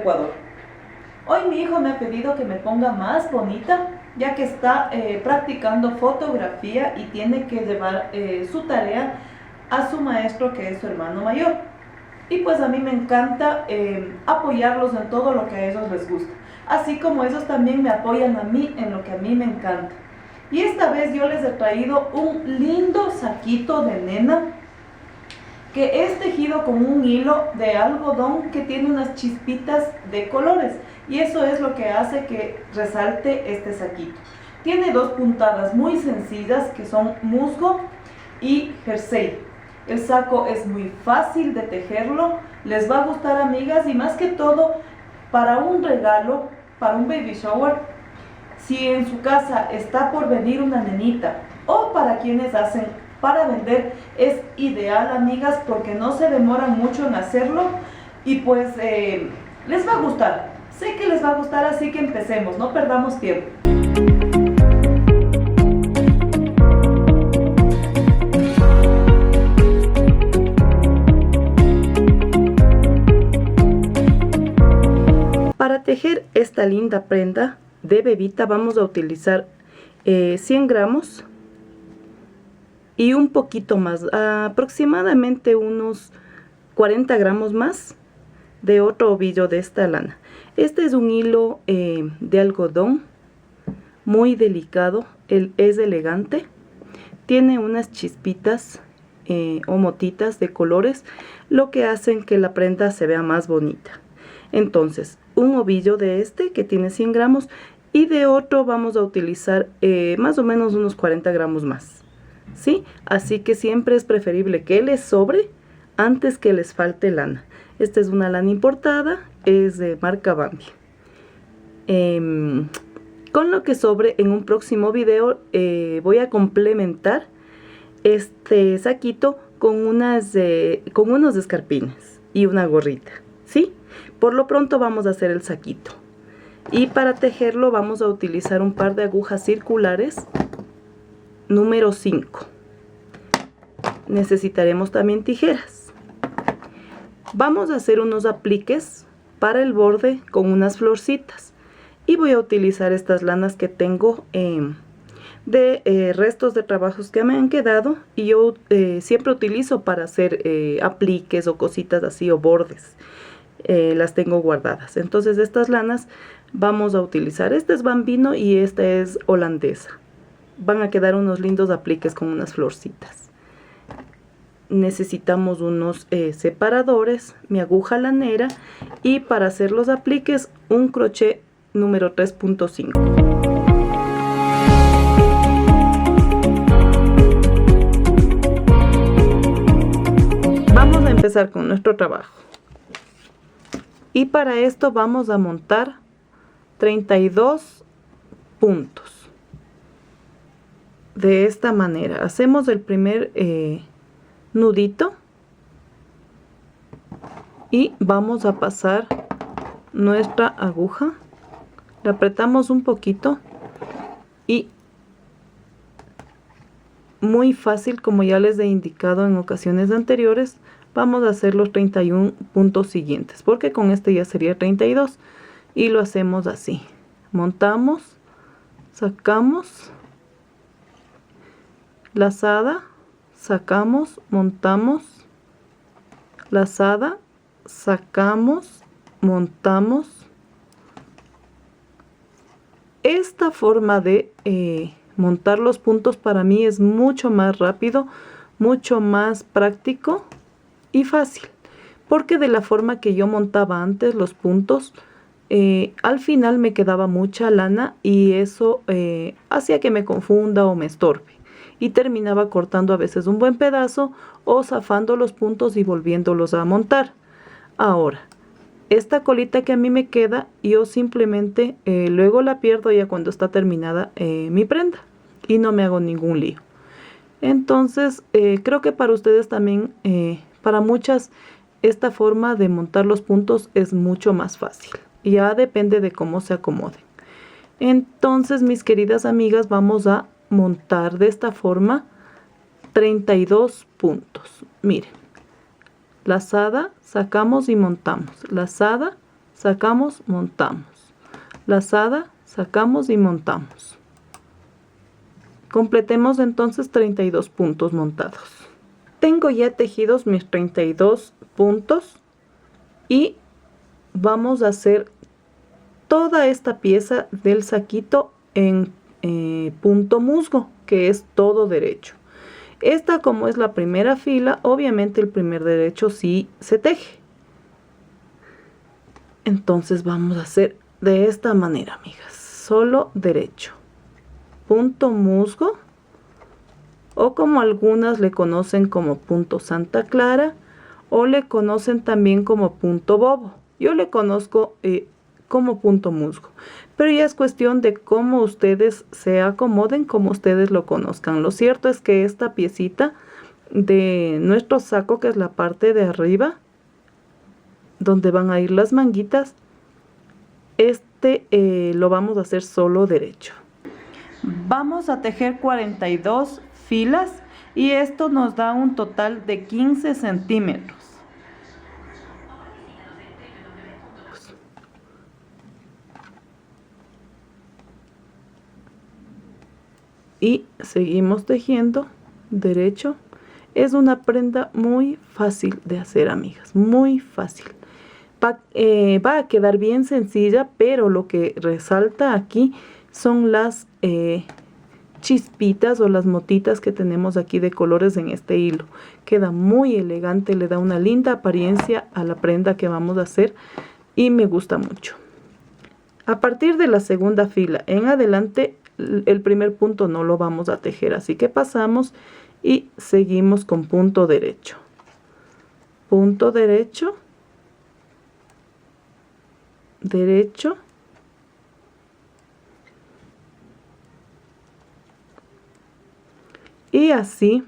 Ecuador. Hoy mi hijo me ha pedido que me ponga más bonita, ya que está practicando fotografía y tiene que llevar su tarea a su maestro, que es su hermano mayor. Y pues a mí me encanta apoyarlos en todo lo que a ellos les gusta, así como ellos también me apoyan a mí en lo que a mí me encanta. Y esta vez yo les he traído un lindo saquito de nena que es tejido con un hilo de algodón que tiene unas chispitas de colores, y eso es lo que hace que resalte este saquito. Tiene dos puntadas muy sencillas que son musgo y jersey. El saco es muy fácil de tejerlo, les va a gustar, amigas, y más que todo para un regalo, para un baby shower. Si en su casa está por venir una nenita, o para quienes hacen para vender, es ideal, amigas, porque no se demoran mucho en hacerlo y pues les va a gustar. Sé que les va a gustar, así que empecemos, no perdamos tiempo. Para tejer esta linda prenda de bebita vamos a utilizar 100 gramos y un poquito más, aproximadamente unos 40 gramos más de otro ovillo de esta lana. Este es un hilo de algodón muy delicado, es elegante, tiene unas chispitas o motitas de colores, lo que hacen que la prenda se vea más bonita. Entonces, un ovillo de este que tiene 100 gramos y de otro vamos a utilizar más o menos unos 40 gramos más, ¿sí? Así que siempre es preferible que les sobre antes que les falte lana. Esta es una lana importada, es de marca Bambi. Con lo que sobre en un próximo video voy a complementar este saquito con unos escarpines y una gorrita, ¿sí? Por lo pronto vamos a hacer el saquito. Y para tejerlo vamos a utilizar un par de agujas circulares número 5. Necesitaremos también tijeras. Vamos a hacer unos apliques para el borde con unas florcitas. Y voy a utilizar estas lanas que tengo de restos de trabajos que me han quedado. Y yo siempre utilizo para hacer apliques o cositas así o bordes. Las tengo guardadas. Entonces estas lanas vamos a utilizar. Esta es bambino y esta es holandesa. Van a quedar unos lindos apliques con unas florcitas. Necesitamos unos separadores, mi aguja lanera y para hacer los apliques un crochet número 3.5. Vamos a empezar con nuestro trabajo. Y para esto vamos a montar 32 puntos. De esta manera hacemos el primer nudito y vamos a pasar nuestra aguja, la apretamos un poquito y muy fácil, como ya les he indicado en ocasiones anteriores, vamos a hacer los 31 puntos siguientes, porque con este ya sería 32 y lo hacemos así. Montamos, sacamos, lazada, sacamos, montamos, lazada, sacamos, montamos. Esta forma de montar los puntos para mí es mucho más rápido, mucho más práctico y fácil, porque de la forma que yo montaba antes los puntos, al final me quedaba mucha lana y eso hacía que me confunda o me estorbe y terminaba cortando a veces un buen pedazo o zafando los puntos y volviéndolos a montar. Ahora, esta colita que a mí me queda, yo simplemente luego la pierdo ya cuando está terminada mi prenda y no me hago ningún lío. Entonces creo que para ustedes también, para muchas, esta forma de montar los puntos es mucho más fácil. Ya depende de cómo se acomoden. Entonces, mis queridas amigas, vamos a montar de esta forma 32 puntos. Miren, lazada, sacamos y montamos, lazada, sacamos, montamos. Lazada, sacamos y montamos. Completemos entonces 32 puntos montados. Tengo ya tejidos mis 32 puntos y vamos a hacer toda esta pieza del saquito en punto musgo, que es todo derecho. Esta, como es la primera fila, obviamente el primer derecho sí se teje. Entonces vamos a hacer de esta manera, amigas, solo derecho, punto musgo, o como algunas le conocen como punto Santa Clara, o le conocen también como punto bobo. Yo le conozco como punto musgo, pero ya es cuestión de cómo ustedes se acomoden, como ustedes lo conozcan. Lo cierto es que esta piecita de nuestro saco, que es la parte de arriba donde van a ir las manguitas, lo vamos a hacer solo derecho. Vamos a tejer 42 filas y esto nos da un total de 15 centímetros. Y seguimos tejiendo derecho. Es una prenda muy fácil de hacer, amigas, muy fácil. Va a quedar bien sencilla, pero lo que resalta aquí son las chispitas o las motitas que tenemos aquí de colores en este hilo. Queda muy elegante, le da una linda apariencia a la prenda que vamos a hacer y me gusta mucho. A partir de la segunda fila en adelante, el primer punto no lo vamos a tejer, así que pasamos y seguimos con punto derecho. Punto derecho, derecho, y así.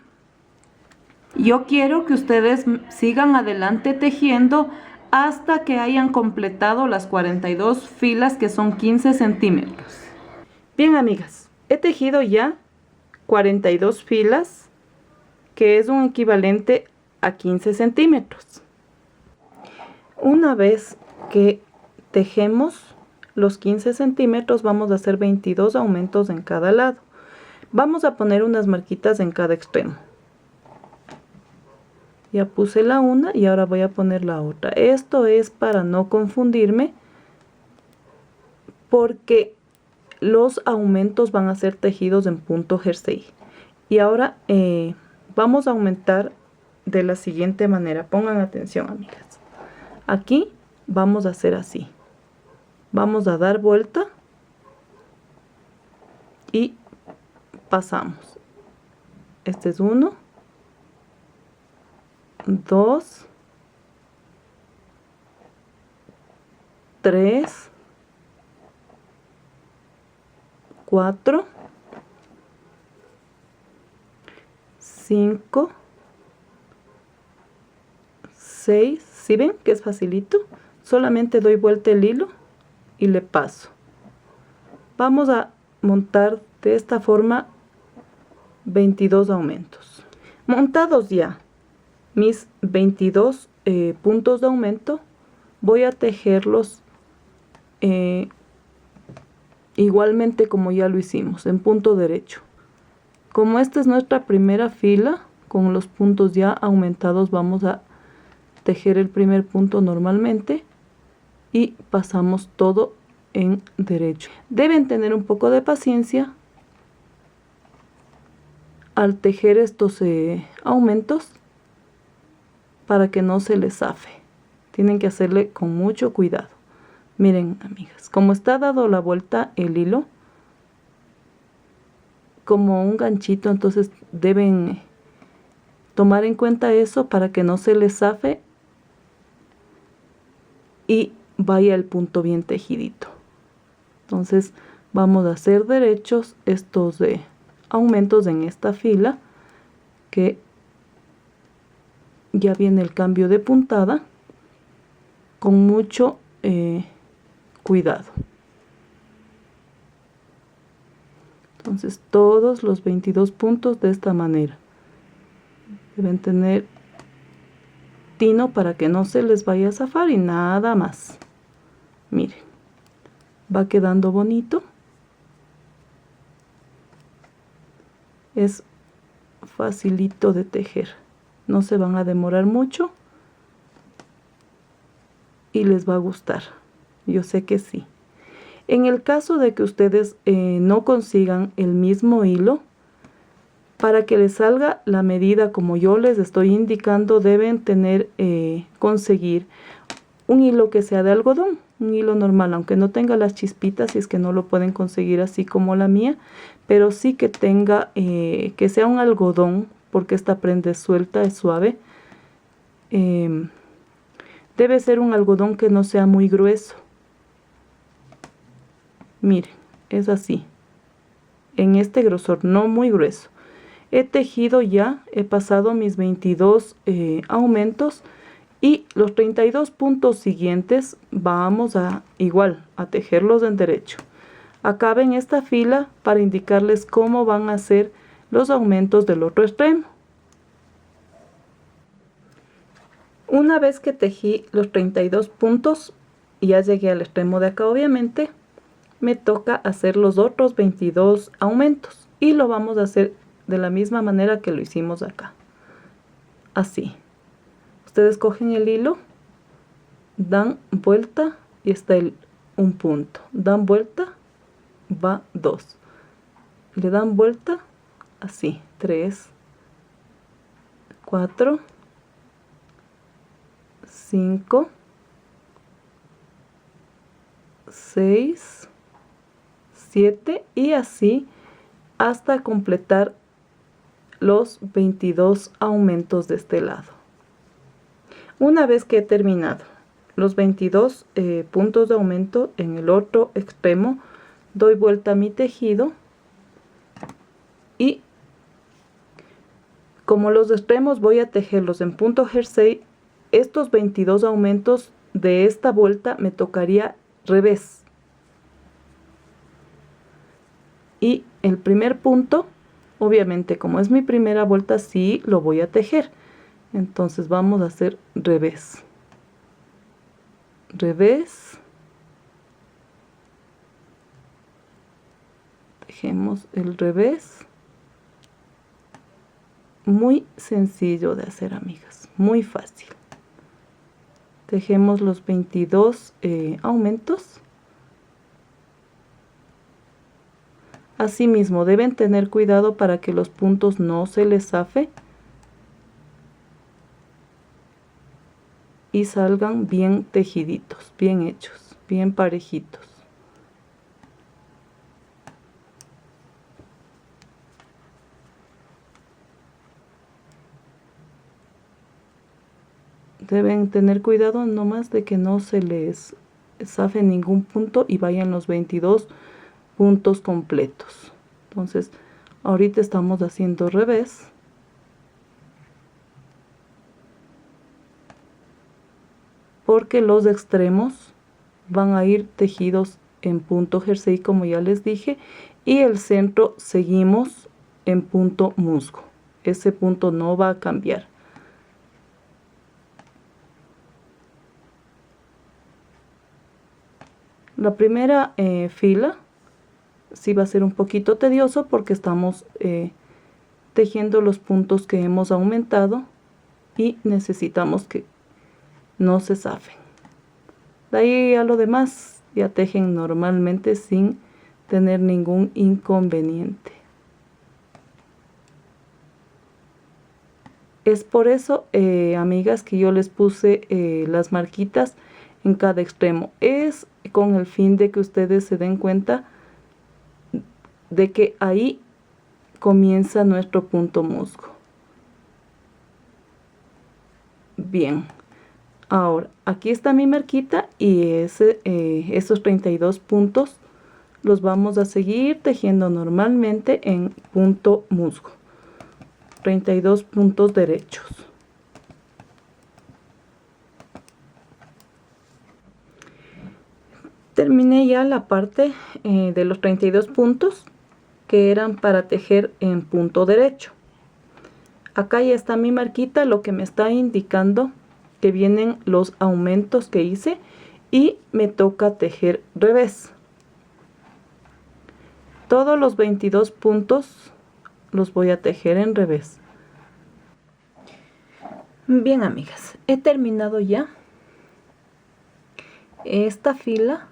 Yo quiero que ustedes sigan adelante tejiendo hasta que hayan completado las 42 filas, que son 15 centímetros. Bien, amigas, he tejido ya 42 filas, que es un equivalente a 15 centímetros. Una vez que tejemos los 15 centímetros, vamos a hacer 22 aumentos en cada lado. Vamos a poner unas marquitas en cada extremo. Ya puse la una y ahora voy a poner la otra. Esto es para no confundirme, porque los aumentos van a ser tejidos en punto jersey. Y ahora vamos a aumentar de la siguiente manera. Pongan atención, amigas. Aquí vamos a hacer así. Vamos a dar vuelta y pasamos. Este es 1, 2, 3, 4, 5, 6. ¿Sí ven que es facilito? Solamente doy vuelta el hilo y le paso. Vamos a montar de esta forma 22 aumentos. Montados ya mis 22 puntos de aumento, voy a tejerlos igualmente como ya lo hicimos, en punto derecho. Como esta es nuestra primera fila, con los puntos ya aumentados vamos a tejer el primer punto normalmente y pasamos todo en derecho. Deben tener un poco de paciencia al tejer estos aumentos para que no se les zafe. Tienen que hacerle con mucho cuidado. Miren, amigas, como está dado la vuelta el hilo como un ganchito, entonces deben tomar en cuenta eso para que no se les zafe y vaya el punto bien tejidito. Entonces vamos a hacer derechos estos aumentos en esta fila, que ya viene el cambio de puntada, con mucho cuidado. Entonces todos los 22 puntos de esta manera deben tener tino para que no se les vaya a zafar y nada más. Miren, va quedando bonito. Es facilito de tejer, no se van a demorar mucho y les va a gustar, yo sé que sí. En el caso de que ustedes no consigan el mismo hilo, para que les salga la medida como yo les estoy indicando, deben conseguir un hilo que sea de algodón, un hilo normal, aunque no tenga las chispitas, si es que no lo pueden conseguir así como la mía, pero sí que tenga, que sea un algodón, porque esta prenda es suelta, es suave. Debe ser un algodón que no sea muy grueso. Miren, es así, en este grosor, no muy grueso. He tejido ya, he pasado mis 22 aumentos, y los 32 puntos siguientes vamos a igual a tejerlos en derecho. Acaben esta fila para indicarles cómo van a hacer los aumentos del otro extremo. Una vez que tejí los 32 puntos y ya llegué al extremo de acá, obviamente me toca hacer los otros 22 aumentos y lo vamos a hacer de la misma manera que lo hicimos acá, así. Ustedes cogen el hilo, dan vuelta y está un punto, dan vuelta, va 2, le dan vuelta así, 3, 4, 5, 6, 7 y así hasta completar los 22 aumentos de este lado. Una vez que he terminado los 22 puntos de aumento en el otro extremo, doy vuelta a mi tejido y como los extremos voy a tejerlos en punto jersey, estos 22 aumentos de esta vuelta me tocaría revés. Y el primer punto, obviamente como es mi primera vuelta, sí lo voy a tejer. Entonces vamos a hacer revés, revés, tejemos el revés. Muy sencillo de hacer, amigas, muy fácil. Tejemos los 22 aumentos. Asimismo deben tener cuidado para que los puntos no se les zafe y salgan bien tejiditos, bien hechos, bien parejitos. Deben tener cuidado nomás de que no se les zafe ningún punto y vayan los 22 puntos completos. Entonces ahorita estamos haciendo revés. Porque los extremos van a ir tejidos en punto jersey como ya les dije, y el centro seguimos en punto musgo. Ese punto no va a cambiar. La primera fila sí va a ser un poquito tedioso porque estamos tejiendo los puntos que hemos aumentado y necesitamos que no se zafen. De ahí a lo demás ya tejen normalmente sin tener ningún inconveniente. Es por eso, amigas, que yo les puse las marquitas en cada extremo. Es con el fin de que ustedes se den cuenta de que ahí comienza nuestro punto musgo. Bien. Ahora, aquí está mi marquita y esos 32 puntos los vamos a seguir tejiendo normalmente en punto musgo. 32 puntos derechos. Terminé ya la parte de los 32 puntos que eran para tejer en punto derecho. Acá ya está mi marquita, lo que me está indicando que vienen los aumentos que hice y me toca tejer revés. Todos los 22 puntos los voy a tejer en revés. Bien, amigas, he terminado ya esta fila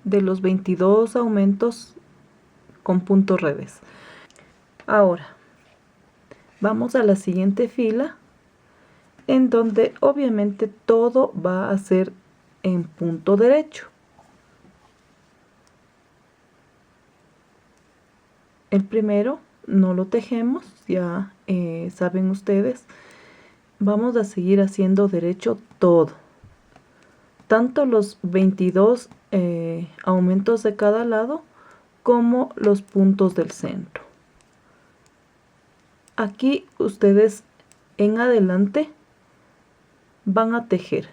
de los 22 aumentos con punto revés. Ahora vamos a la siguiente fila, en donde obviamente todo va a ser en punto derecho. El primero no lo tejemos, ya saben ustedes. Vamos a seguir haciendo derecho todo, tanto los 22 aumentos de cada lado como los puntos del centro. Aquí ustedes en adelante van a tejer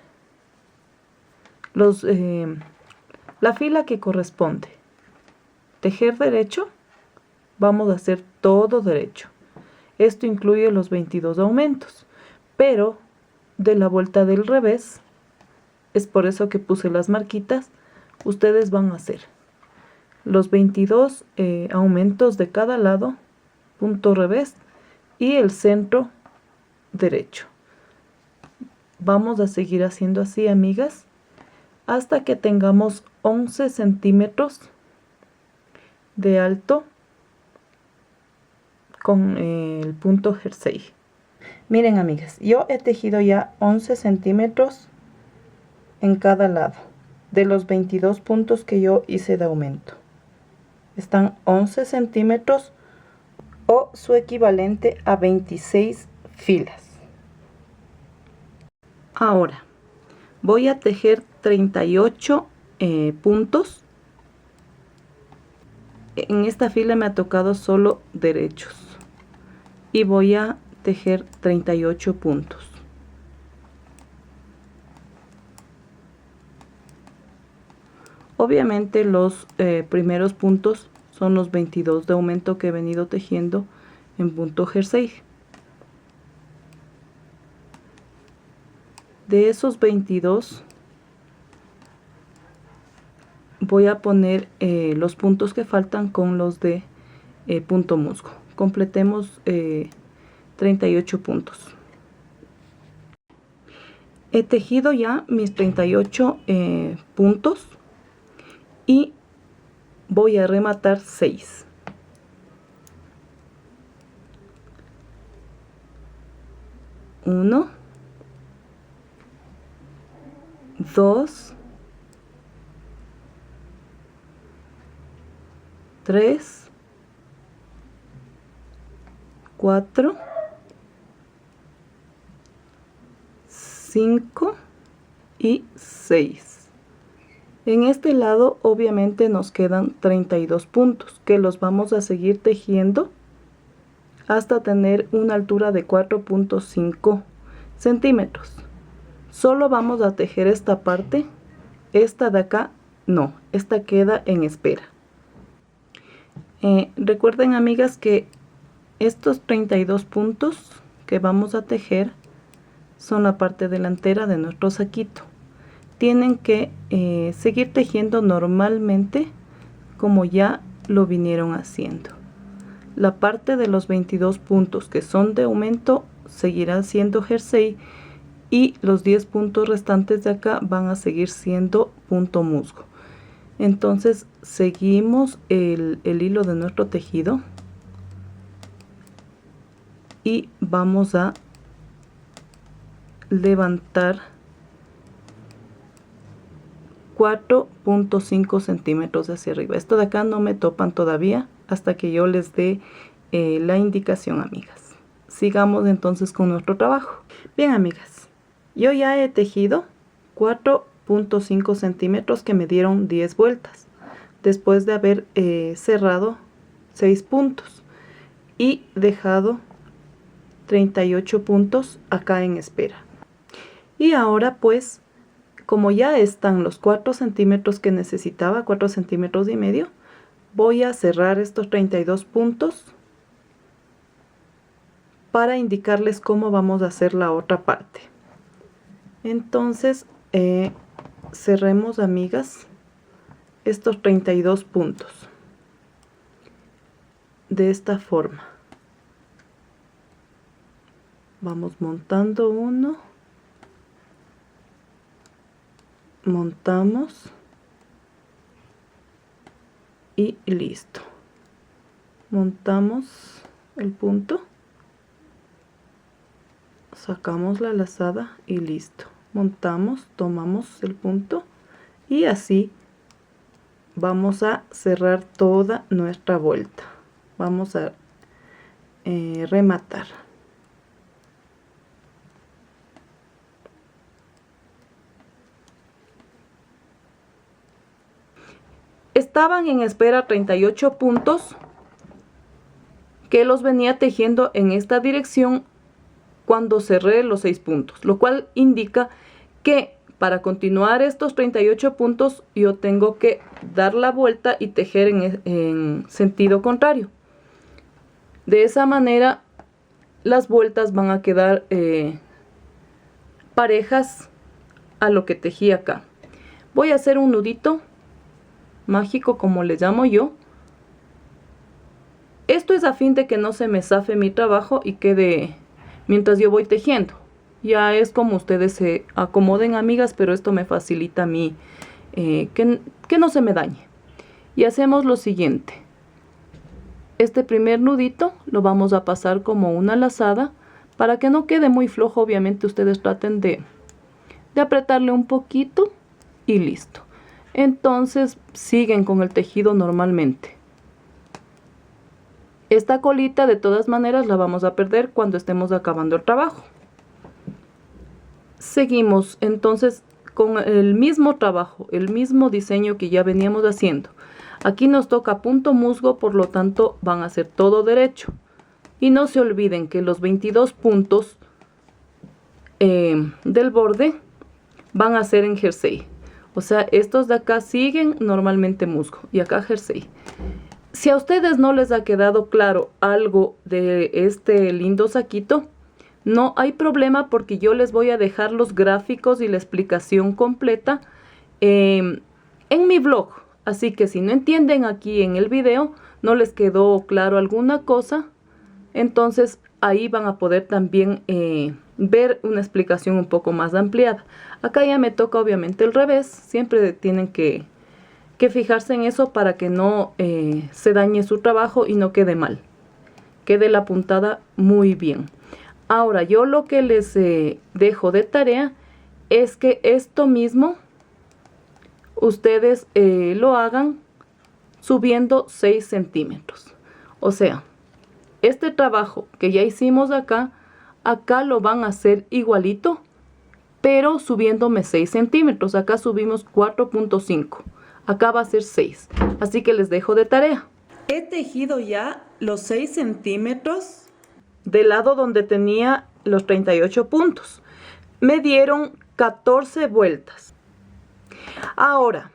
la fila que corresponde. Tejer derecho, vamos a hacer todo derecho. Esto incluye los 22 aumentos, pero de la vuelta del revés, es por eso que puse las marquitas, ustedes van a hacer los 22 aumentos de cada lado, punto revés, y el centro derecho. Vamos a seguir haciendo así, amigas, hasta que tengamos 11 centímetros de alto con el punto jersey. Miren, amigas, yo he tejido ya 11 centímetros en cada lado de los 22 puntos que yo hice de aumento. Están 11 centímetros o su equivalente a 26 filas. Ahora voy a tejer 38 puntos. En esta fila me ha tocado solo derechos y voy a tejer 38 puntos. Obviamente los primeros puntos son los 22 de aumento que he venido tejiendo en punto jersey. De esos 22 voy a poner los puntos que faltan con los de punto musgo. Completemos 38 puntos. He tejido ya mis 38 puntos y voy a rematar 6. Uno, 2, 3, 4, 5 y 6. En este lado obviamente nos quedan 32 puntos que los vamos a seguir tejiendo hasta tener una altura de 4.5 centímetros. Solo vamos a tejer esta parte, esta de acá no, esta queda en espera. Recuerden, amigas, que estos 32 puntos que vamos a tejer son la parte delantera de nuestro saquito. Tienen que seguir tejiendo normalmente como ya lo vinieron haciendo. La parte de los 22 puntos que son de aumento seguirá siendo jersey y los 10 puntos restantes de acá van a seguir siendo punto musgo. Entonces seguimos el hilo de nuestro tejido y vamos a levantar 4.5 centímetros hacia arriba. Esto de acá no me topan todavía hasta que yo les dé la indicación, amigas. Sigamos entonces con nuestro trabajo. Bien, amigas, yo ya he tejido 4.5 centímetros que me dieron 10 vueltas después de haber cerrado 6 puntos y dejado 38 puntos acá en espera. Y ahora pues, como ya están los 4 centímetros que necesitaba, 4 centímetros y medio, voy a cerrar estos 32 puntos para indicarles cómo vamos a hacer la otra parte. Entonces cerremos, amigas, estos 32 puntos de esta forma. Vamos montando uno, montamos y listo. Montamos el punto, sacamos la lazada y listo. Montamos, tomamos el punto y así vamos a cerrar toda nuestra vuelta. Vamos a rematar. Estaban en espera 38 puntos que los venía tejiendo en esta dirección cuando cerré los 6 puntos, lo cual indica que para continuar estos 38 puntos yo tengo que dar la vuelta y tejer en sentido contrario. De esa manera las vueltas van a quedar parejas a lo que tejí acá. Voy a hacer un nudito mágico, como le llamo yo. Esto es a fin de que no se me zafe mi trabajo y quede mientras yo voy tejiendo. Ya es como ustedes se acomoden, amigas, pero esto me facilita a mí que no se me dañe. Y hacemos lo siguiente. Este primer nudito lo vamos a pasar como una lazada para que no quede muy flojo. Obviamente ustedes traten de apretarle un poquito y listo. Entonces siguen con el tejido normalmente. Esta colita de todas maneras la vamos a perder cuando estemos acabando el trabajo. Seguimos entonces con el mismo trabajo, el mismo diseño que ya veníamos haciendo. Aquí nos toca punto musgo, por lo tanto van a ser todo derecho. Y no se olviden que los 22 puntos del borde van a ser en jersey. O sea, estos de acá siguen normalmente musgo y acá jersey. Si a ustedes no les ha quedado claro algo de este lindo saquito, no hay problema porque yo les voy a dejar los gráficos y la explicación completa en mi blog. Así que si no entienden aquí en el video, no les quedó claro alguna cosa, entonces ahí van a poder también ver una explicación un poco más ampliada. Acá ya me toca obviamente el revés, siempre tienen que fijarse en eso para que no se dañe su trabajo y no quede mal. Quede la puntada muy bien. Ahora yo lo que les dejo de tarea es que esto mismo ustedes lo hagan subiendo 6 centímetros. O sea, este trabajo que ya hicimos acá lo van a hacer igualito, pero subiéndome 6 centímetros. Acá subimos 4.5. Acá va a ser 6. Así que les dejo de tarea. He tejido ya los 6 centímetros del lado donde tenía los 38 puntos. Me dieron 14 vueltas. Ahora,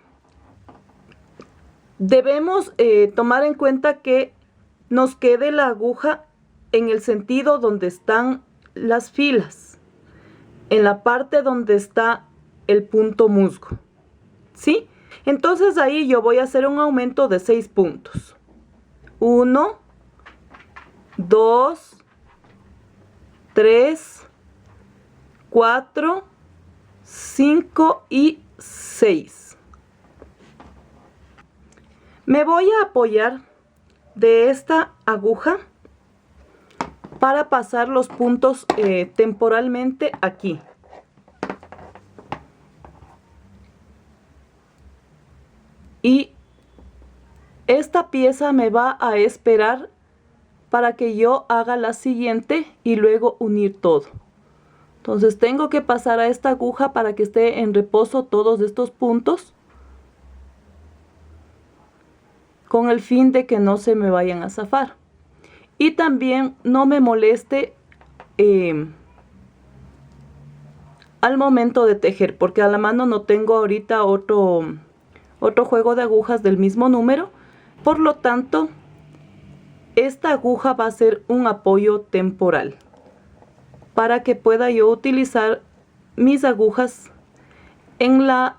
debemos tomar en cuenta que nos quede la aguja en el sentido donde están las filas, en la parte donde está el punto musgo, ¿sí? Entonces ahí yo voy a hacer un aumento de 6 puntos. 1, 2, 3, 4, 5 y 6. Me voy a apoyar de esta aguja para pasar los puntos temporalmente aquí. Y esta pieza me va a esperar para que yo haga la siguiente y luego unir todo. Entonces tengo que pasar a esta aguja para que esté en reposo todos estos puntos, con el fin de que no se me vayan a zafar. Y también no me moleste al momento de tejer, porque a la mano no tengo ahorita otro juego de agujas del mismo número. Por lo tanto, esta aguja va a ser un apoyo temporal para que pueda yo utilizar mis agujas en la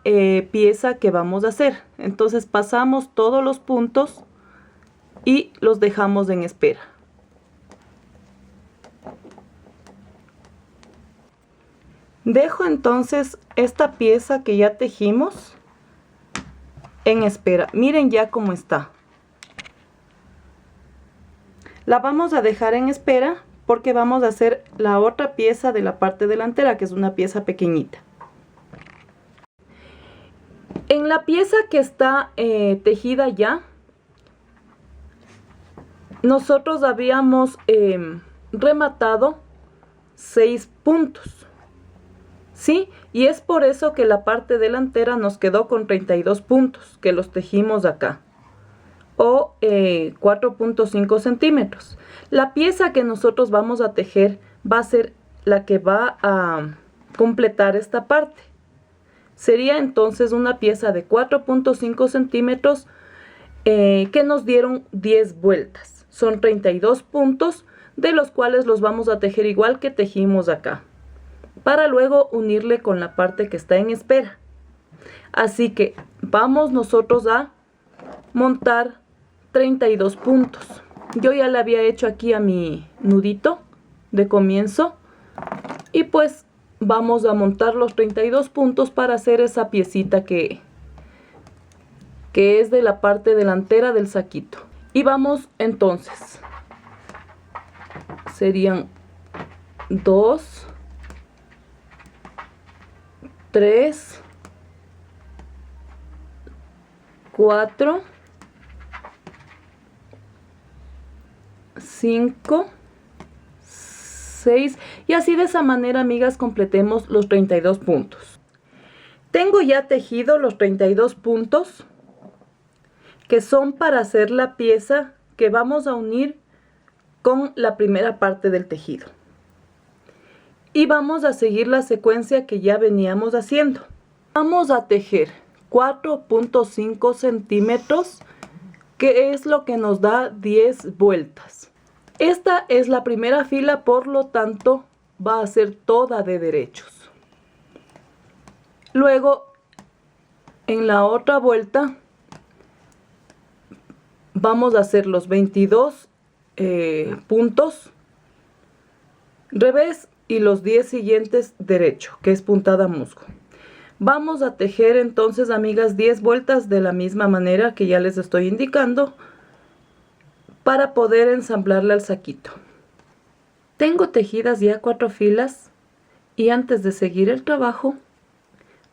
pieza que vamos a hacer. Entonces pasamos todos los puntos y los dejamos en espera. Dejo entonces esta pieza que ya tejimos en espera. Miren ya cómo está. La vamos a dejar en espera porque vamos a hacer la otra pieza de la parte delantera, que es una pieza pequeñita. En la pieza que está tejida ya, nosotros habíamos rematado 6 puntos, ¿sí? Y es por eso que la parte delantera nos quedó con 32 puntos, que los tejimos acá, o 4.5 centímetros. La pieza que nosotros vamos a tejer va a ser la que va a completar esta parte. Sería entonces una pieza de 4.5 centímetros que nos dieron 10 vueltas. Son 32 puntos, de los cuales los vamos a tejer igual que tejimos acá, para luego unirle con la parte que está en espera. Así que vamos nosotros a montar 32 puntos. Yo ya le había hecho aquí a mi nudito de comienzo y pues vamos a montar los 32 puntos para hacer esa piecita que es de la parte delantera del saquito. Y vamos entonces, serían 2, 3, 4, 5, 6 y así de esa manera, amigas, completemos los 32 puntos. Tengo ya tejido los 32 puntos que son para hacer la pieza que vamos a unir con la primera parte del tejido. Y vamos a seguir la secuencia que ya veníamos haciendo. Vamos a tejer 4.5 centímetros, que es lo que nos da 10 vueltas. Esta es la primera fila, por lo tanto va a ser toda de derechos. Luego, en la otra vuelta, vamos a hacer los 22 puntos revés y los 10 siguientes derecho, que es puntada musgo. Vamos a tejer entonces, amigas, 10 vueltas de la misma manera que ya les estoy indicando, para poder ensamblarle al saquito. Tengo tejidas ya 4 filas y antes de seguir el trabajo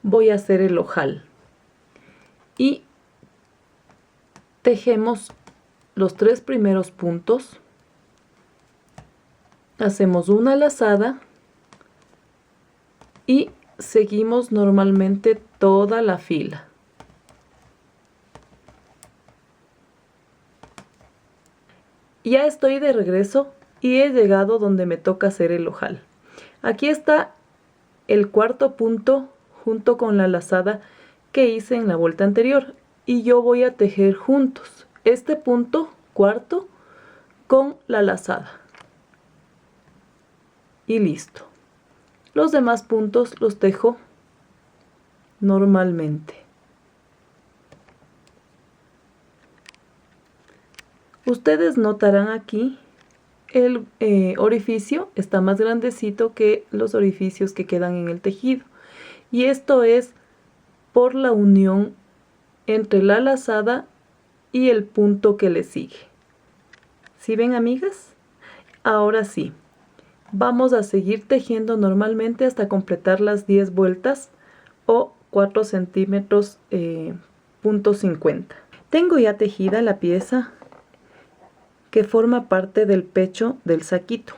voy a hacer el ojal y tejemos los 3 primeros puntos, hacemos una lazada y seguimos normalmente toda la fila. Ya estoy de regreso y he llegado donde me toca hacer el ojal. Aquí está el cuarto punto junto con la lazada que hice en la vuelta anterior y yo voy a tejer juntos este punto cuarto con la lazada y listo. Los demás puntos los tejo normalmente. Ustedes notarán aquí el orificio está más grandecito que los orificios que quedan en el tejido. Y esto es por la unión entre la lazada y el punto que le sigue. ¿Sí ven, amigas? Ahora sí, vamos a seguir tejiendo normalmente hasta completar las 10 vueltas o 4 centímetros punto 50. Tengo ya tejida la pieza que forma parte del pecho del saquito.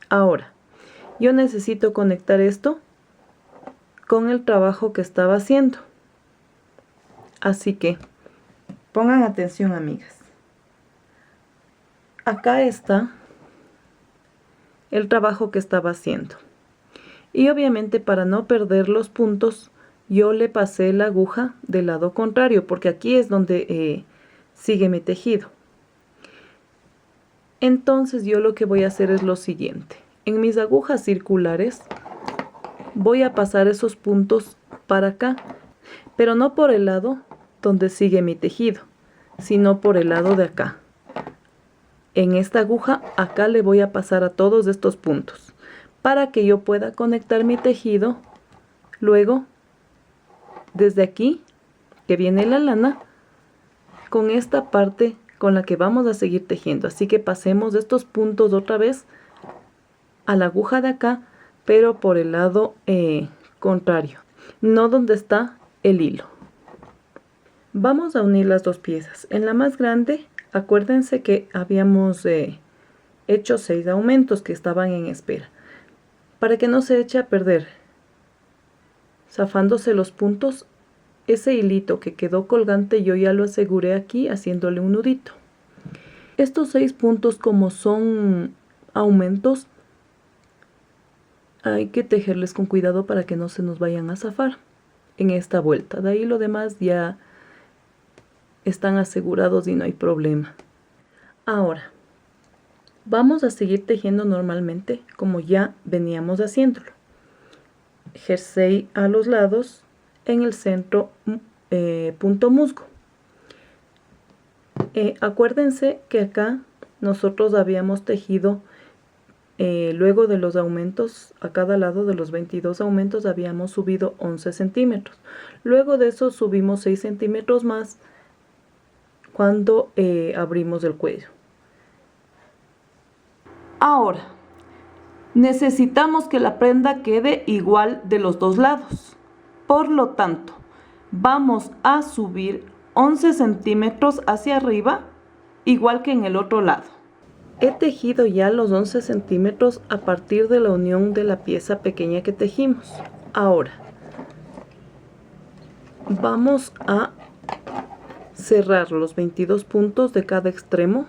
Ahora, yo necesito conectar esto con el trabajo que estaba haciendo. Así que, pongan atención, amigas. Acá está el trabajo que estaba haciendo. Y obviamente para no perder los puntos, yo le pasé la aguja del lado contrario, porque aquí es donde sigue mi tejido. Entonces yo lo que voy a hacer es lo siguiente. En mis agujas circulares voy a pasar esos puntos para acá, pero no por el lado donde sigue mi tejido, sino por el lado de acá. En esta aguja acá le voy a pasar a todos estos puntos para que yo pueda conectar mi tejido. Luego, desde aquí, que viene la lana, con esta parte con la que vamos a seguir tejiendo. Así que pasemos estos puntos otra vez a la aguja de acá, pero por el lado contrario, no donde está el hilo. Vamos a unir las dos piezas. En la más grande, acuérdense que habíamos hecho 6 aumentos que estaban en espera. Para que no se eche a perder, zafándose los puntos, ese hilito que quedó colgante yo ya lo aseguré aquí haciéndole un nudito. Estos 6 puntos, como son aumentos, hay que tejerles con cuidado para que no se nos vayan a zafar en esta vuelta. De ahí lo demás ya están asegurados y no hay problema. Ahora vamos a seguir tejiendo normalmente como ya veníamos haciéndolo. Jersey a los lados, en el centro punto musgo. Acuérdense que acá nosotros habíamos tejido luego de los aumentos, a cada lado de los 22 aumentos habíamos subido 11 centímetros. Luego de eso subimos 6 centímetros más cuando abrimos el cuello. Ahora, necesitamos que la prenda quede igual de los dos lados. Por lo tanto, vamos a subir 11 centímetros hacia arriba, igual que en el otro lado. He tejido ya los 11 centímetros a partir de la unión de la pieza pequeña que tejimos. Ahora, vamos a cerrar los 22 puntos de cada extremo,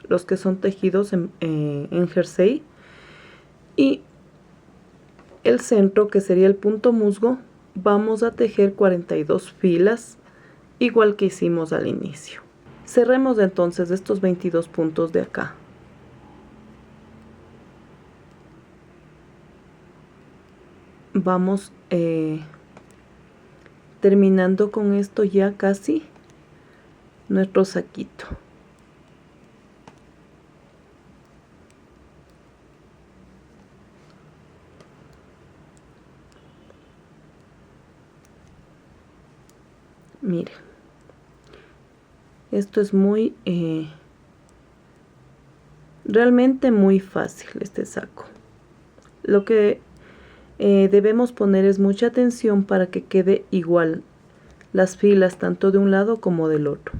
los que son tejidos en jersey, y el centro, que sería el punto musgo, vamos a tejer 42 filas, igual que hicimos al inicio. Cerremos entonces estos 22 puntos de acá. Vamos terminando con esto ya casi nuestro saquito. Mire, esto es muy realmente muy fácil este saco. Lo que debemos poner es mucha atención para que quede igual las filas tanto de un lado como del otro.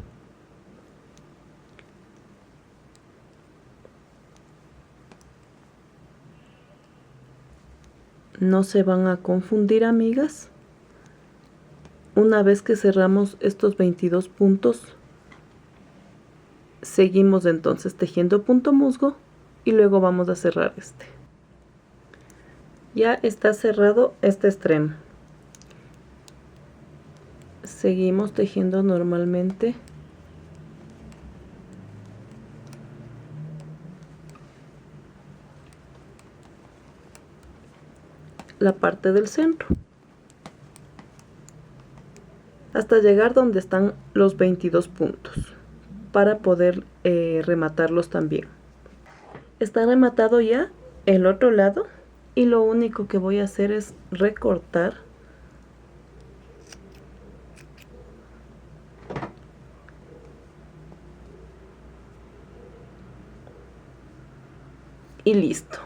No se van a confundir, amigas. Una vez que cerramos estos 22 puntos, seguimos entonces tejiendo punto musgo y luego vamos a cerrar este. Ya está cerrado este extremo. Seguimos tejiendo normalmente. La parte del centro. Hasta llegar donde están los 22 puntos. Para poder rematarlos también. Está rematado ya el otro lado. Y lo único que voy a hacer es recortar y listo.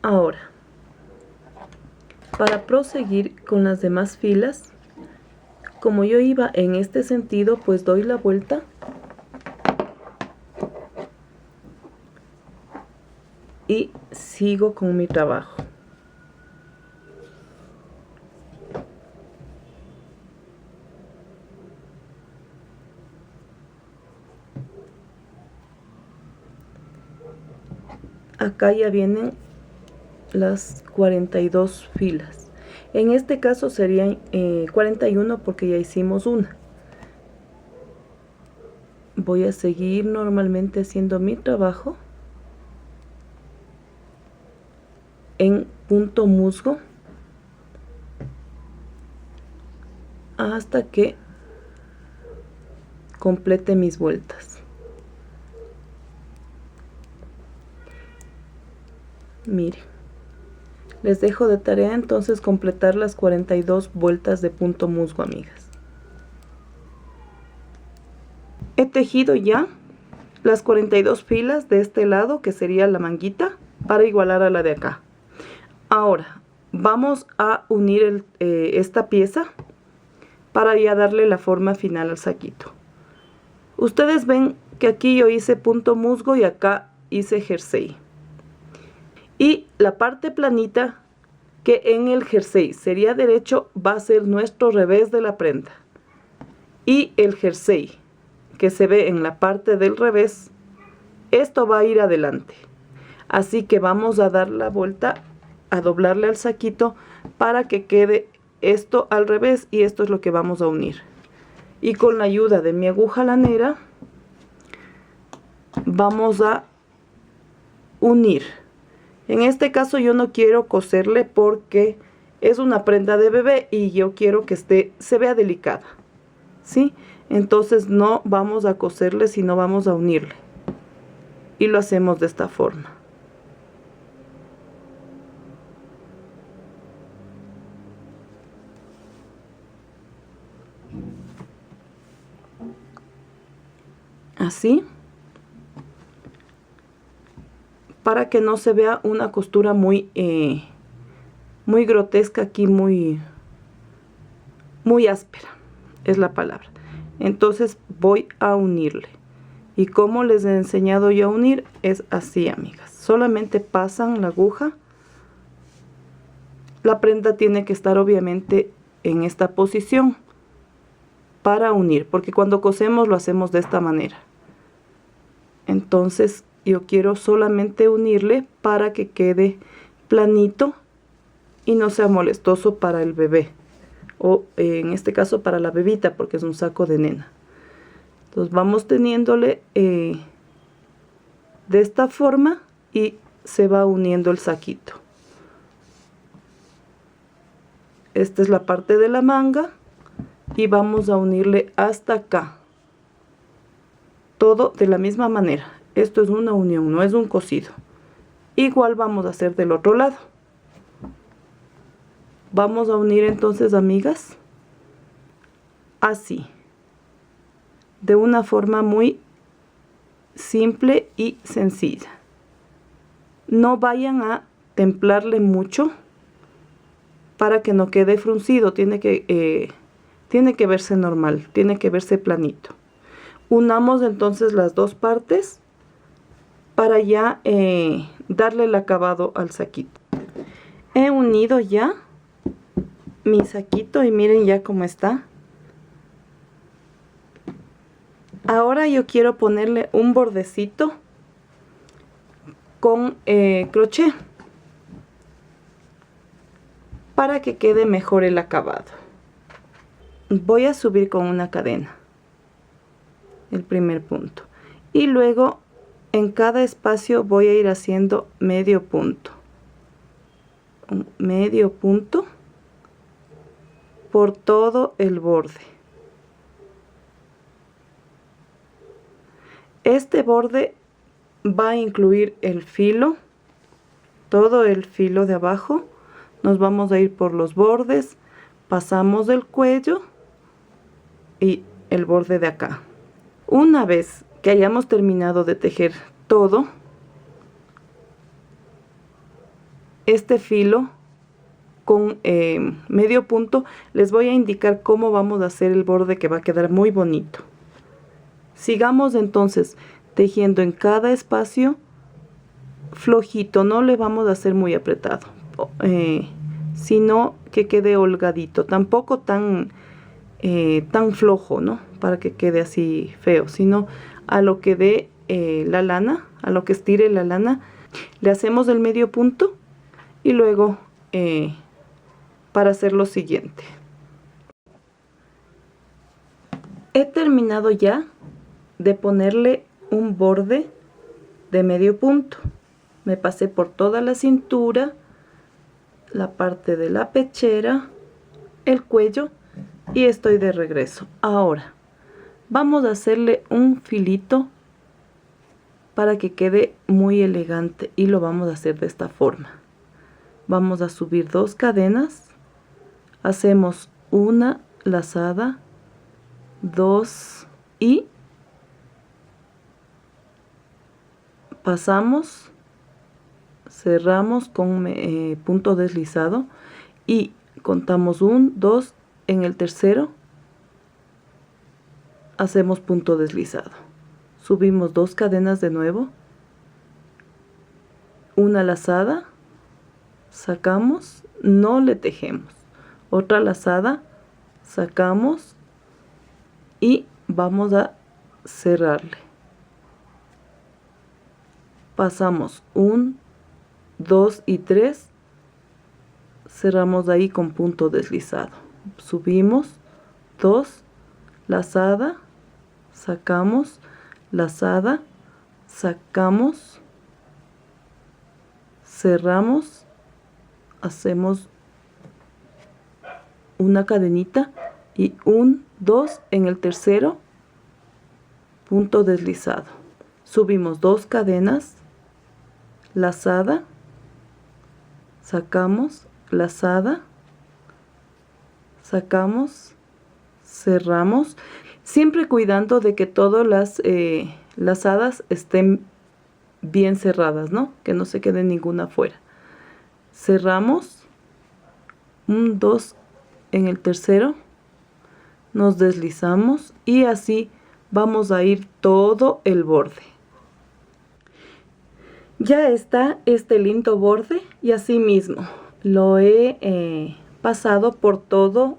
Ahora, para proseguir con las demás filas, como yo iba en este sentido, pues doy la vuelta y sigo con mi trabajo. Acá ya vienen las 42 filas. En este caso serían 41 porque ya hicimos una. Voy a seguir normalmente haciendo mi trabajo en punto musgo hasta que complete mis vueltas. Miren, les dejo de tarea entonces completar las 42 vueltas de punto musgo, amigas. He tejido ya las 42 filas de este lado, que sería la manguita, para igualar a la de acá. Ahora vamos a unir esta pieza para ya darle la forma final al saquito. Ustedes ven que aquí yo hice punto musgo y acá hice jersey. Y la parte planita, que en el jersey sería derecho, va a ser nuestro revés de la prenda. Y el jersey que se ve en la parte del revés, esto va a ir adelante. Así que vamos a dar la vuelta, a doblarle al saquito para que quede esto al revés, y esto es lo que vamos a unir. Y con la ayuda de mi aguja lanera vamos a unir. En este caso yo no quiero coserle porque es una prenda de bebé y yo quiero que se vea delicada, ¿sí? Entonces no vamos a coserle, sino vamos a unirle. Y lo hacemos de esta forma. Así. Para que no se vea una costura muy grotesca aquí, muy áspera, es la palabra. Entonces voy a unirle. Y como les he enseñado yo a unir, es así, amigas. Solamente pasan la aguja. La prenda tiene que estar obviamente en esta posición para unir, porque cuando cosemos lo hacemos de esta manera. Entonces yo quiero solamente unirle para que quede planito y no sea molestoso para el bebé, o en este caso para la bebita, porque es un saco de nena. Entonces vamos teniéndole de esta forma y se va uniendo el saquito. Esta es la parte de la manga y vamos a unirle hasta acá. Todo de la misma manera. Esto es una unión, no es un cosido. Igual vamos a hacer del otro lado. Vamos a unir entonces, amigas, así, de una forma muy simple y sencilla. No vayan a templarle mucho para que no quede fruncido. Tiene que verse normal, tiene que verse planito. Unamos entonces las dos partes para ya darle el acabado al saquito. He unido ya mi saquito y miren ya cómo está. Ahora yo quiero ponerle un bordecito con crochet para que quede mejor el acabado. Voy a subir con una cadena el primer punto y luego en cada espacio voy a ir haciendo medio punto, medio punto por todo el borde. Este borde va a incluir el filo, todo el filo de abajo. Nos vamos a ir por los bordes, pasamos el cuello y el borde de acá. Una vez que hayamos terminado de tejer todo, este filo con medio punto, les voy a indicar cómo vamos a hacer el borde, que va a quedar muy bonito. Sigamos entonces tejiendo en cada espacio flojito, no le vamos a hacer muy apretado, sino que quede holgadito, tampoco tan flojo, ¿no? Para que quede así feo, sino a lo que dé la lana, a lo que estire la lana, le hacemos el medio punto y luego para hacer lo siguiente. He terminado ya de ponerle un borde de medio punto. Me pasé por toda la cintura, la parte de la pechera, el cuello y estoy de regreso. Ahora vamos a hacerle un filito para que quede muy elegante y lo vamos a hacer de esta forma. Vamos a subir 2 cadenas, hacemos una lazada, 2 y pasamos, cerramos con punto deslizado y contamos 1, 2, en el tercero hacemos punto deslizado, subimos 2 cadenas de nuevo, una lazada, sacamos, no le tejemos, otra lazada, sacamos y vamos a cerrarle. Pasamos 1, 2 y 3, cerramos ahí con punto deslizado, subimos 2, lazada, sacamos, lazada, sacamos, cerramos, hacemos una cadenita y 1, 2, en el tercero punto deslizado, subimos 2 cadenas, lazada, sacamos, lazada, sacamos, cerramos, siempre cuidando de que todas las lazadas estén bien cerradas, ¿no? Que no se quede ninguna fuera. Cerramos, 1, 2, en el tercero nos deslizamos y así vamos a ir todo el borde. Ya está este lindo borde y así mismo lo he pasado por todo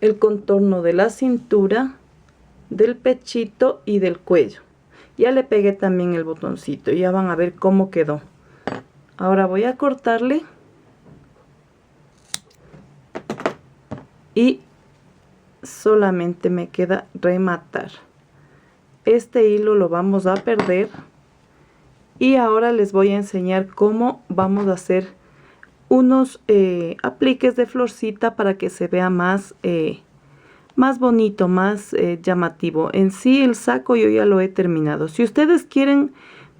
el contorno de la cintura, del pechito y del cuello. Ya le pegué también el botoncito, ya van a ver cómo quedó. Ahora voy a cortarle y solamente me queda rematar. Este hilo lo vamos a perder y ahora les voy a enseñar cómo vamos a hacer unos apliques de florcita para que se vea más bonito, más llamativo. En sí el saco yo ya lo he terminado. Si ustedes quieren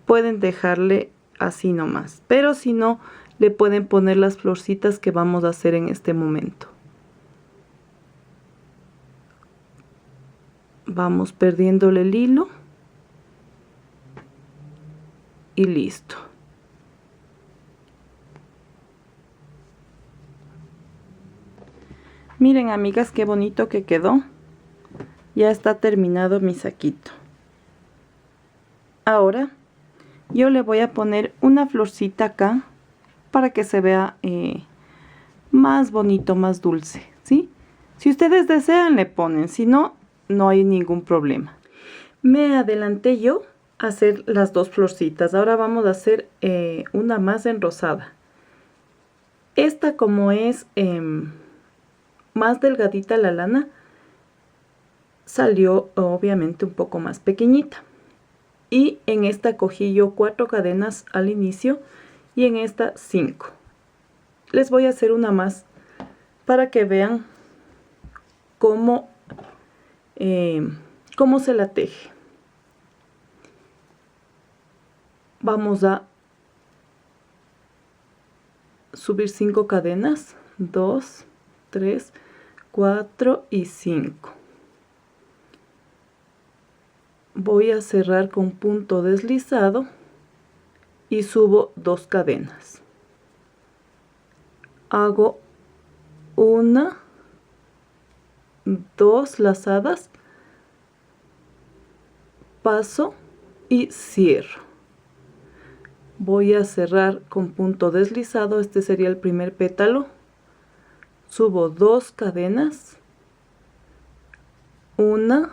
pueden dejarle así nomás, pero si no le pueden poner las florcitas que vamos a hacer en este momento. Vamos perdiéndole el hilo y listo. Miren, amigas, qué bonito que quedó. Ya está terminado mi saquito. Ahora yo le voy a poner una florcita acá para que se vea más bonito, más dulce, ¿sí? Si ustedes desean le ponen, si no, no hay ningún problema. Me adelanté yo a hacer las 2 florcitas. Ahora vamos a hacer una más enrosada. Esta, como es más delgadita la lana, salió obviamente un poco más pequeñita. Y en esta cogí yo 4 cadenas al inicio y en esta 5. Les voy a hacer una más para que vean cómo se la teje. Vamos a subir 5 cadenas, 2, 3, 4 y 5. Voy a cerrar con punto deslizado y subo 2 cadenas. Hago 1, 2 lazadas, paso y cierro. Voy a cerrar con punto deslizado, este sería el primer pétalo. Subo 2 cadenas, 1,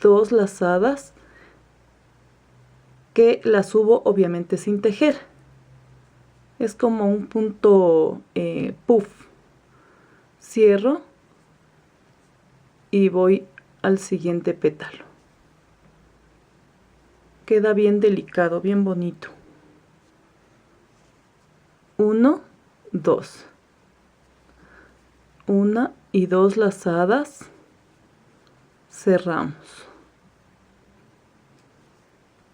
2 lazadas, que las subo obviamente sin tejer. Es como un punto puff. Cierro y voy al siguiente pétalo. Queda bien delicado, bien bonito. 1, 2. 1, y 2 lazadas, cerramos.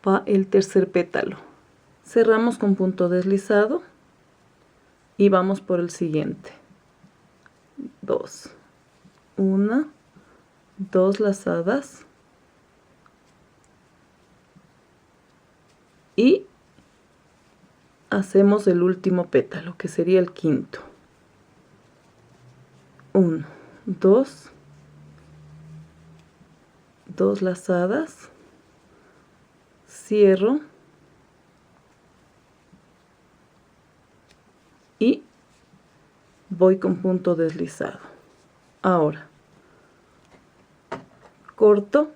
Va el tercer pétalo. Cerramos con punto deslizado y vamos por el siguiente. 2, 1, 2 lazadas y hacemos el último pétalo, que sería el quinto. 1, 2, 2 lazadas, cierro y voy con punto deslizado. Ahora corto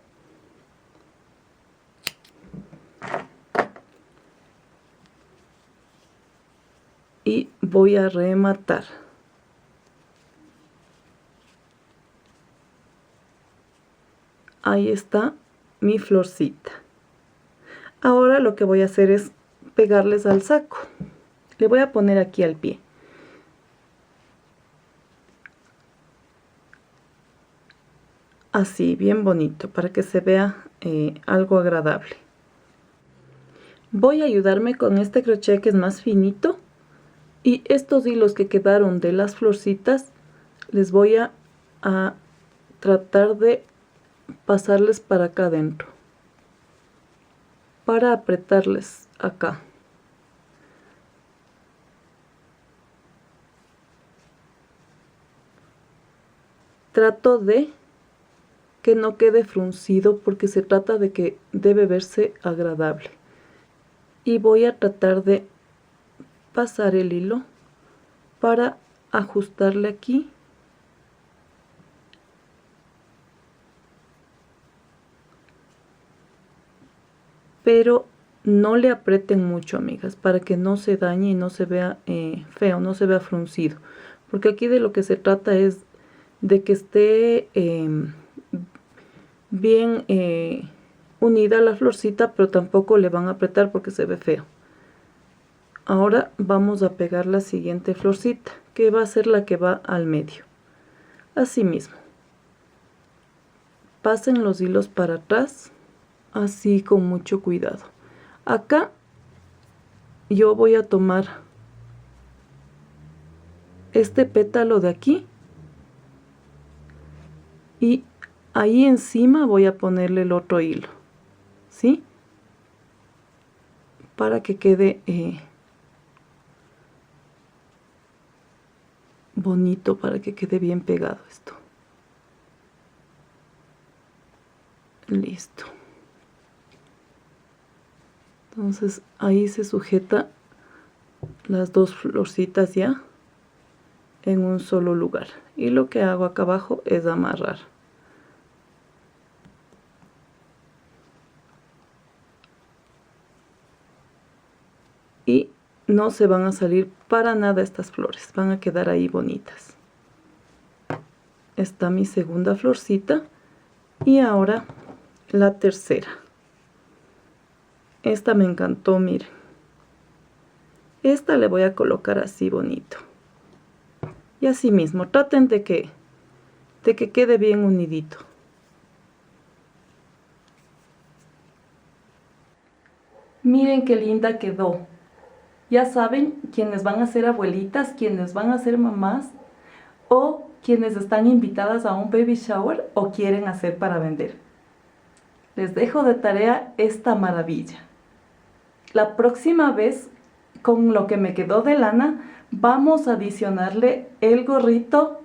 y voy a rematar. Ahí está mi florcita. Ahora lo que voy a hacer es pegarles al saco. Le voy a poner aquí al pie. Así, bien bonito, para que se vea algo agradable. Voy a ayudarme con este crochet que es más finito. Y estos hilos que quedaron de las florcitas, les voy a tratar de pasarles para acá adentro, para apretarles acá. Trato de que no quede fruncido porque se trata de que debe verse agradable. Y voy a tratar de pasar el hilo para ajustarle aquí. Pero no le aprieten mucho, amigas, para que no se dañe y no se vea feo, no se vea fruncido. Porque aquí de lo que se trata es de que esté bien unida la florcita, pero tampoco le van a apretar porque se ve feo. Ahora vamos a pegar la siguiente florcita, que va a ser la que va al medio. Así mismo. Pasen los hilos para atrás. Así con mucho cuidado. Acá yo voy a tomar este pétalo de aquí y ahí encima voy a ponerle el otro hilo, ¿sí? Para que quede bonito, para que quede bien pegado esto. Listo. Entonces ahí se sujeta las dos florcitas ya en un solo lugar. Y lo que hago acá abajo es amarrar. Y no se van a salir para nada estas flores, van a quedar ahí bonitas. Está mi segunda florcita y ahora la tercera. Esta me encantó, miren. Esta le voy a colocar así bonito. Y así mismo, traten de que quede bien unidito. Miren qué linda quedó. Ya saben, quienes van a ser abuelitas, quienes van a ser mamás o quienes están invitadas a un baby shower o quieren hacer para vender. Les dejo de tarea esta maravilla. La próxima vez, con lo que me quedó de lana, vamos a adicionarle el gorrito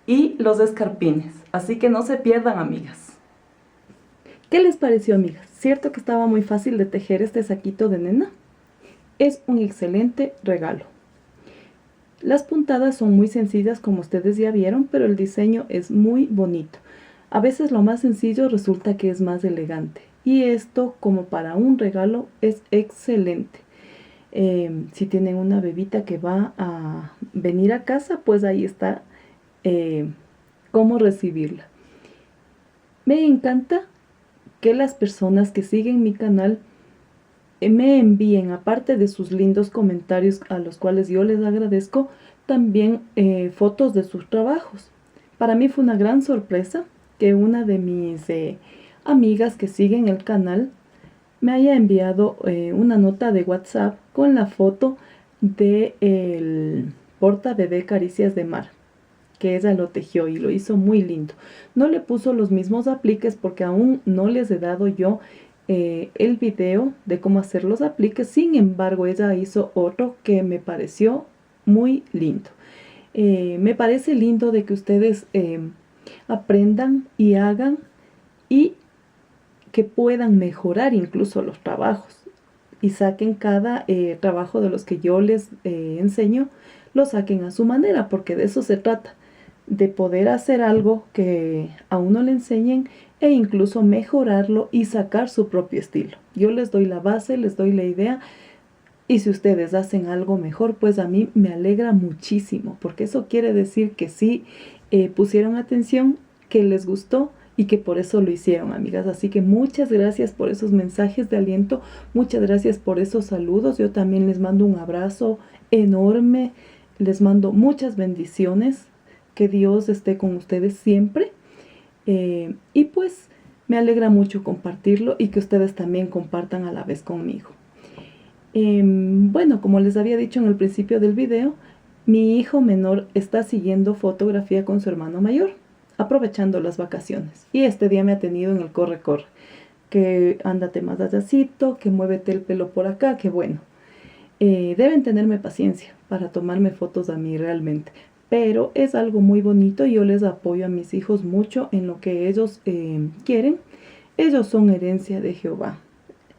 y los escarpines. Así que no se pierdan, amigas. ¿Qué les pareció, amigas? ¿Cierto que estaba muy fácil de tejer este saquito de nena? Es un excelente regalo. Las puntadas son muy sencillas, como ustedes ya vieron, pero el diseño es muy bonito. A veces lo más sencillo resulta que es más elegante. Y esto, como para un regalo, es excelente. Si tienen una bebita que va a venir a casa, pues ahí está cómo recibirla. Me encanta que las personas que siguen mi canal me envíen, aparte de sus lindos comentarios a los cuales yo les agradezco, también fotos de sus trabajos. Para mí fue una gran sorpresa que una de mis amigas que siguen el canal me haya enviado una nota de WhatsApp con la foto del porta bebé Caricias de Mar, que ella lo tejió y lo hizo muy lindo. No le puso los mismos apliques porque aún no les he dado yo el video de cómo hacer los apliques. Sin embargo, ella hizo otro que me pareció muy lindo. Me parece lindo de que ustedes aprendan y hagan y que puedan mejorar incluso los trabajos y saquen cada trabajo de los que yo les enseño, lo saquen a su manera, porque de eso se trata, de poder hacer algo que a uno le enseñen e incluso mejorarlo y sacar su propio estilo. Yo les doy la base, les doy la idea, y si ustedes hacen algo mejor, pues a mí me alegra muchísimo, porque eso quiere decir que sí pusieron atención, que les gustó y que por eso lo hicieron, amigas. Así que muchas gracias por esos mensajes de aliento, muchas gracias por esos saludos. Yo también les mando un abrazo enorme, les mando muchas bendiciones, que Dios esté con ustedes siempre. Y pues me alegra mucho compartirlo y que ustedes también compartan a la vez conmigo. Bueno, como les había dicho en el principio del video, mi hijo menor está siguiendo fotografía con su hermano mayor, aprovechando las vacaciones. Y este día me ha tenido en el corre-corre, que ándate más allácito, que muévete el pelo por acá, que bueno. Deben tenerme paciencia para tomarme fotos a mí realmente, pero es algo muy bonito y yo les apoyo a mis hijos mucho en lo que ellos quieren. Ellos son herencia de Jehová,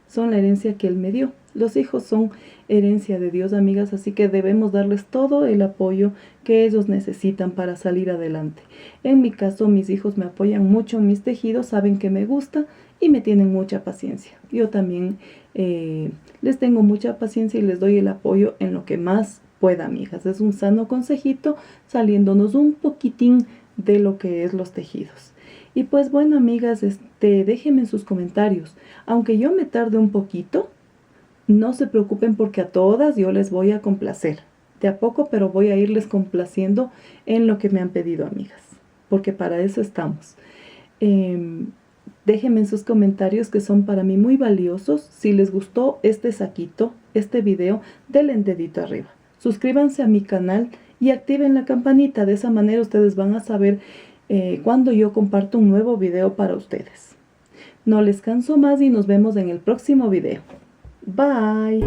son la herencia que Él me dio. Los hijos son herencia de Dios, amigas, así que debemos darles todo el apoyo que ellos necesitan para salir adelante. En mi caso, mis hijos me apoyan mucho en mis tejidos, saben que me gusta y me tienen mucha paciencia. Yo también les tengo mucha paciencia y les doy el apoyo en lo que más pueda, amigas. Es un sano consejito, saliéndonos un poquitín de lo que es los tejidos. Y pues bueno, amigas, déjenme en sus comentarios. Aunque yo me tarde un poquito, no se preocupen porque a todas yo les voy a complacer. De a poco, pero voy a irles complaciendo en lo que me han pedido, amigas. Porque para eso estamos. Déjenme en sus comentarios, que son para mí muy valiosos. Si les gustó este saquito, este video, denle un dedito arriba. Suscríbanse a mi canal y activen la campanita. De esa manera ustedes van a saber cuando yo comparto un nuevo video para ustedes. No les canso más y nos vemos en el próximo video. Bye.